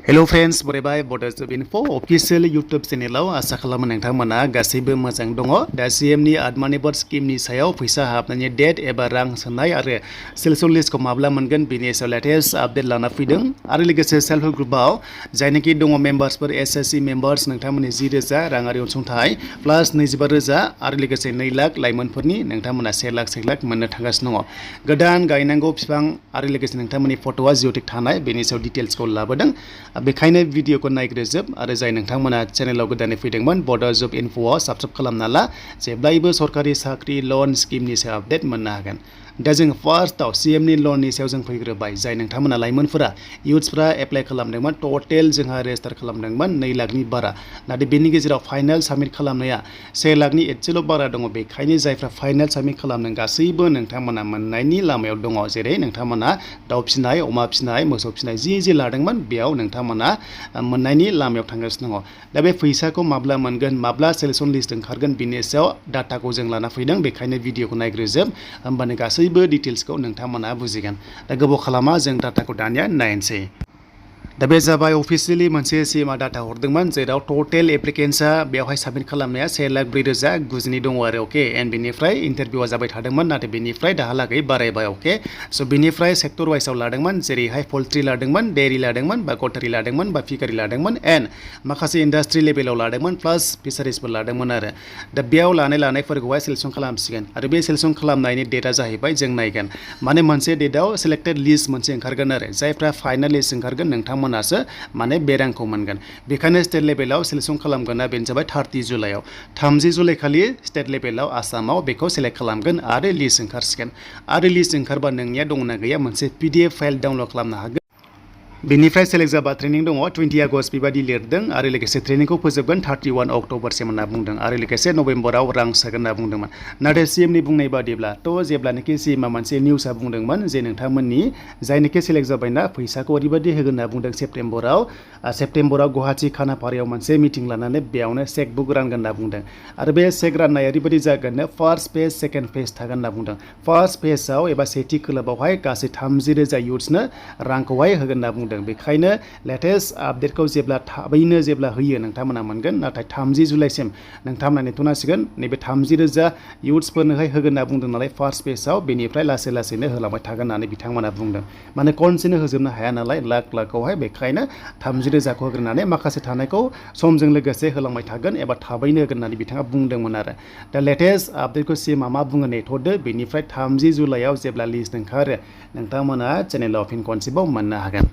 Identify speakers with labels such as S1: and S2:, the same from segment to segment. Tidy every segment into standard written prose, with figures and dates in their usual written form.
S1: Hello friends बरायबाय बड'जब इनफ' अफिसियेल इउटुब चेनेलाव आसा खालामो नोंथांमोना गासैबो मोजां दङ। दा सीएमनि आत्मनिर्भर स्किमनि सायाव फैसा हाबनायनि डेट एबा रां सोनाय आरो सेलेक्शन लिस्टखौ माब्ला मोनगोन बेनि सायाव लेटेस्ट आपडेट लाना फैदों आरो लोगोसे सेल्फ हेल्प ग्रुपआव जायनाखि दङ मेम्बार्सफोर एसएससि मेम्बार्स नोंथांमोननि 10,000 राङारि अनसुंथाइ प्लास 25,000 आरो लोगोसे 2 लाख लाइमोनफोरनि नोंथांमोना 1 लाख मोननो थांगासिनो दङ। गोदान गायनांगौ बिफां आरो लोगोसे नोंथांमोननि फट'आ जिअ'टेक थानाय बेनि सायाव डिटेल्सखौ लाबोदों। बेखायनो भिडिअखौ नायग्रोजोब आरो जाय नोंथांमोना चेनेलाव गोदानै फैदोंमोन बड'जब इनफ'आव साबस्क्राइब खालामना ला जेब्लायबो सरकारि साख्रि लन स्किमनि सायाव आपडेट मोननो हागोन। दा जों फार्स्टआव सीएमनि लननि सायाव जों फैग्रोबाय जाय नोंथांमोना लाइमोनफोरा इयुथ्सफोरा एप्लाइ खालामदोंमोन टटेल जोंहा रेजिस्टार खालामदोंमोन 2 लाखनि बारा। नाथाय बेनि गेजेराव फाइनाल साबमिट खालामनाया 1 लाखनि एसेल' बारा दङ। बेखायनो जायफ्रा फाइनाल साबमिट खालामदों गासैबो नोंथांमोना मोननायनि लामायाव दङ। जेरै नोंथांमोना दाउ फिसिनाय अमा फिसिनाय मोसौ फिसिनाय जि लादोंमोन बेयाव नोंथांमोना मोननायनि लामायाव थांगासिनो दङ। दा बे फैसाखौ माब्ला मोनगोन माब्ला सेलेक्शन लिस्ट ओंखारगोन बिनि सायाव डाटाखौ जों लाना फैदों। बेखायनो भिडिअखौ नायग्रोजोब होमबानो गासैबो डिटेल्सखौ नोंथांमोना बुजिगोन। दा गोबाव खालामा जों डाटाखौ दानिया नायनोसै। दा बे जाबाय अफिसियेलि मोनसे सीएमआ डाटा हरदोंमोन जेराव टटेल एप्लिकेन्ट्सआ बेवहाय साबमिट खालामनाया 1,04,090 दङ आरो अके एन्ड बेनिफ्राय इन्टारभिउआ जाबाय थादोंमोन नाथाय बेनिफ्राय दाहालागै बारायबाय अके। स' बेनिफ्राय सेक्टर वाइसआव लादोंमोन जेरैहाय पल्ट्रि लादोंमोन डेयरी लादोंमोन बा गटारि लादोंमोन बा फिकारि लादोंमोन एन्ड माखासे इन्डास्ट्रि लेभेलाव लादोंमन प्लास फिसारिसफोर लादोंमोन आरो। दा बेयाव लानायफोरखौहाय सेलेक्शन खालामसिगोन आरो बे सेलेक्शन खालामनायनि डेटआ जाहैबाय जों नायगोन माने मोनसे डेटआव सेलेक्टेड लिस्ट मोनसे ओंखारगोन आरो जायफ्रा फाइनाल लिस्ट ओंखारगोन नोंथांमोनासो माने बे रांखौ मोनगोन। बेखायनो स्टेट लेभेलाव सेलेक्शन खालामगोना बेनो जाबाय 30 जुलाइआव 30 जुलाइ खालि स्टेट लेभेलाव आसामाव बेखौ सेलेक्ट खालामगोन आरो लिस्ट ओंखारसिगोन आरो लिस्ट ओंखारबा नोंनिया दंना गैया मोनसे PDF फाइल डाउनलड खालामनो हागोन। बेनिफ्राय सेलेक्ट जाबा ट्रेनिं दङ 20 आगस्ट बेबायदि लिरदों आरो लोगोसे ट्रेनिंखौ फोजोबगोन 31 अक्ट'बरसिम होनना बुंदों आरो लोगोसे नभेम्बराव रां सोगोन होनना बुंदोंमोन। नाथाय सीएमनि बुंनाय बादिब्ला जेब्लानोखि सीएमआ मोनसे निउसआ बुंदोंमोन जे नोंथांमोननि जायनोखि सेलेक्ट जाबायना फैसाखौ ओरैबायदि होगोन होनना बुंदों सेप्तेम्बराव गुवाहाटि खानापारायाव मोनसे मिटिं लानानै बेयावनो चेक बुक रानगोन होनना बुंदों आरो बे चेक राननाया ओरैबायदि जागोन फार्स्ट फेज सेकेन्ड फेज थागोन होनना बुंदों। फार्स्ट फेजआव एबा सेथि खोलोबावहाय गासै 30,000 इयुथ्सनो रांखौहाय होगोन होनना बुंदों। बेखायनो लेटेस्ट आपडेटखौ थाबैनो जेब्ला होयो नोंथांमोना मोनगोन। नाथाय 30 जुलाइसिम नोंथांमोना नेथ'नांसिगोन। नैबे 30,000 इयुथ्सफोरनोहाय होगोन होनना बुंदों नालाय फार्स्ट फेजआव बेनिफ्राय लासैनो होलांबाय थागोन होननानै बिथांमोना बुंदों। माने खनसेनो होजोबनो हाया नालाय लाखखौहाय बेखायनो 30,000खौ होग्रोनानै माखासे थानायखौ समजों लोगोसे होलांबाय थागोन एबा थाबैनो होगोन होननानै बिथाङा बुंदोंमोन आरो। दा लेटेस्ट आपडेटखौ सीएमआ मा बुङो नेथ'दो बेनिफ्राय 30 जुलाइआव जेब्ला लिस्ट ओंखारो नोंथांमोना चेनेलाव फिन खनसेबाव मोननो हागोन।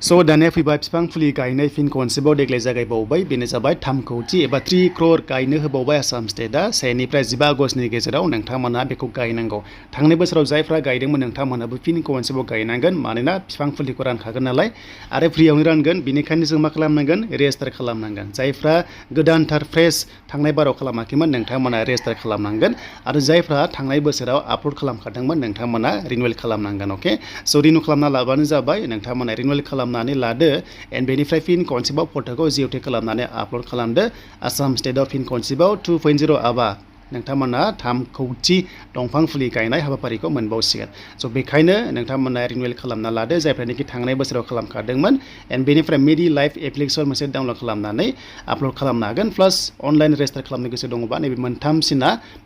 S1: स' दानिया फैबाय बिफां फुलि गायनाय फिन खनसेबाव देग्लाय जागायबावबाय बेनो जाबाय 3 कौटि एबा 3 क्र'र गायनो होबावबाय आसाम स्टेटआ 1 निफ्राय 15 आगस्टनि गेजेराव नोंथांमोना बेखौ गायनांगौ। थांनाय बोसोराव जायफ्रा गायदोंमोन नोंथांमोनाबो फिन खनसेबाव गायनांगोन मानोना बिफां फुलिखौ रानखागोन नालाय आरो फ्रियावनो रानगोन बेनिखायनो जों मा खालामनांगोन रेजिस्टार खालामनांगोन। जायफ्रा गोदानथार फ्रेश थांनाय बाराव खालामाखैमोन नोंथांमोना रेजिस्टार खालामनांगोन आरो जायफ्रा थांनाय बोसोराव आपल'ड खालामखादोंमोन नोंथांमोना रिनिउवेल खालामनांगोन अके। स' रिनिउ खालामना लाबानो जाबाय नोंथांमोना रिनिउवेल खालामनानै लादो एन्ड बेनिफ्राय फिन खनसेबाव फट'खौ जिअ'टेक खालामनानै आपल'ड खालामदो। आसाम स्टेटआव फिन खनसेबाव 2.0 आबा नोंथांमोना 3 कौटि दंफां फुलि गायनाय हाबाफारिखौ मोनबावसिगोन। स' बेखायनो नोंथांमोना रिनिउवेल खालामना लादो जायफ्रानोखि थांनाय बोसोराव खालामखादोंमोन एन्ड बेनिफ्राय मेडि लाइफ एप्लिकेसन मोनसे डाउनलड खालामनानै आपल'ड खालामनो हागोन। प्लास अनलाइन रेजिस्टार खालामनो गोसो दङबा नैबे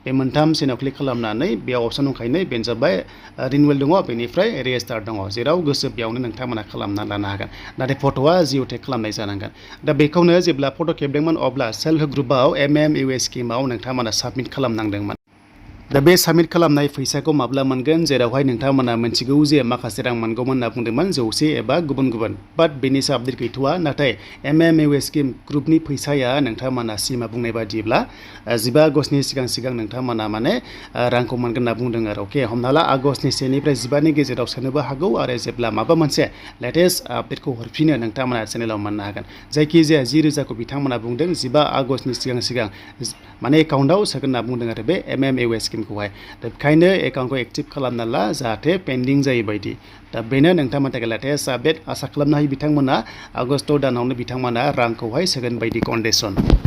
S1: बे मोनथामसिनाव क्लिक खालामनानै बेयाव अपसन दंखायो बेनो जाबाय रिनिउवेल दङ बेनिफ्राय रेजिस्टार दङ जेराव गोसो बेयावनो नोंथांमोना खालामना लानो हागोन। नाथाय फट'आ जिअ'टेक खालामनाय जानांगोन। दा बेखौनो जेब्ला फट' खेबदोंमोन अब्ला सेल्फ हेल्प ग्रुपआव MMUA स्किमाव नोंथांमोना साबमिट खालामनांदोंमोन। दा बे साबमिट खालामनाय फैसाखौ माब्ला मोनगोन जेरावहाय नोंथांमोना मिथिगौ जे माखासे रां मोनगौमोन होनना बुंदोंमोन 100 एबा गुबुन बाट बेनि सायाव आपडेट गैथ'वा। नाथाय MMUA स्किम ग्रुपनि फैसाया नोंथांमोना सीएमआ बुंनाय बादिब्ला 15 आगस्टनि सिगां नोंथांमोना माने रांखौ मोनगोन होनना बुंदों आरो अके। हमना ला आगस्टनि 1 निफ्राय 15नि गेजेराव सोनोबो हागौ आरो जेब्ला माबा मोनसे लेटेस्ट आपडेटखौ हरफिनो नोंथांमोना चेनेलाव मोननो हागोन। जायखिजाया 10,000खौ बिथांमोना बुंदों 15 आगस्टनि सिगां माने एकाउन्टआव सोगोन होनना बुंदों आरो बे MMUA स्किमखौहाय। दा बेखायनो एकाउन्टखौ एक्टिभ खालामना ला जाहाथे पेन्डिं जायै बायदि। दा बेनो नोंथांमोननि थाखाय लेटेस्ट आपडेट आसा खालामनो हायो बिथांमोना आगस्ट दानावनो बिथांमोना रांखौहाय सोगोन बायदि कन्डिसन।